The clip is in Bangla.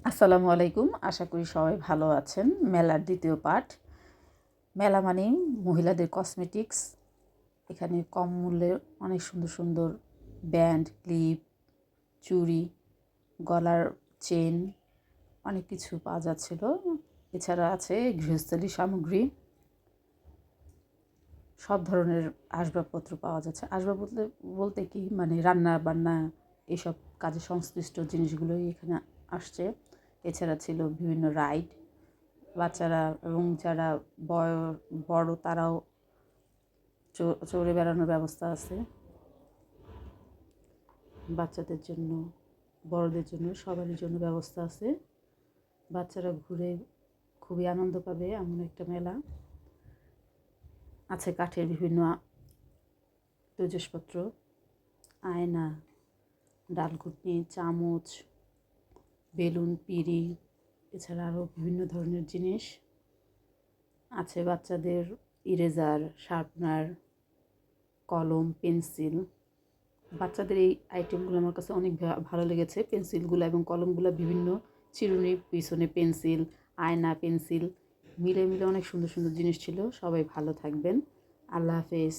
আসসালামু আলাইকুম। আশা করি সবাই ভালো আছেন। মেলার দ্বিতীয় পার্ট। মেলা মানেই মহিলাদের কসমেটিক্স। এখানে কম মূল্যে অনেক সুন্দর সুন্দর ব্যান্ড, ক্লিপ, চুড়ি, গলার চেন অনেক কিছু পাওয়া যাচ্ছিল। এছাড়া আছে গৃহস্থালী সামগ্রী, সব ধরনের আসবাবপত্র পাওয়া যাচ্ছে। আসবাব বলতে বলতে কি মানে রান্না বান্না এসব কাজে সংশ্লিষ্ট জিনিসগুলোই এখানে আসছে। এছাড়া ছিল বিভিন্ন রাইড, বাচ্চারা এবং যারা বড় তারাও চড়ে বেড়ানোর ব্যবস্থা আছে। বাচ্চাদের জন্য, বড়দের জন্য, সবারই জন্য ব্যবস্থা আছে। বাচ্চারা ঘুরে খুবই আনন্দ পাবে এমন একটা মেলা। আছে কাঠের বিভিন্ন তৈজসপত্র, আয়না, ডালঘুটনি, চামচ, বেলুন, পিঁড়ি, এছাড়া আরও বিভিন্ন ধরনের জিনিস আছে। বাচ্চাদের ইরেজার, শার্পনার, কলম, পেন্সিল। বাচ্চাদের এই আইটেমগুলো আমার কাছে অনেক ভালো লেগেছে। পেন্সিলগুলো এবং কলমগুলো বিভিন্ন চিরুনির পিছনে পেন্সিল, আয়না, পেন্সিল মিলে মিলে অনেক সুন্দর সুন্দর জিনিস ছিল। সবাই ভালো থাকবেন। আল্লাহ হাফেজ।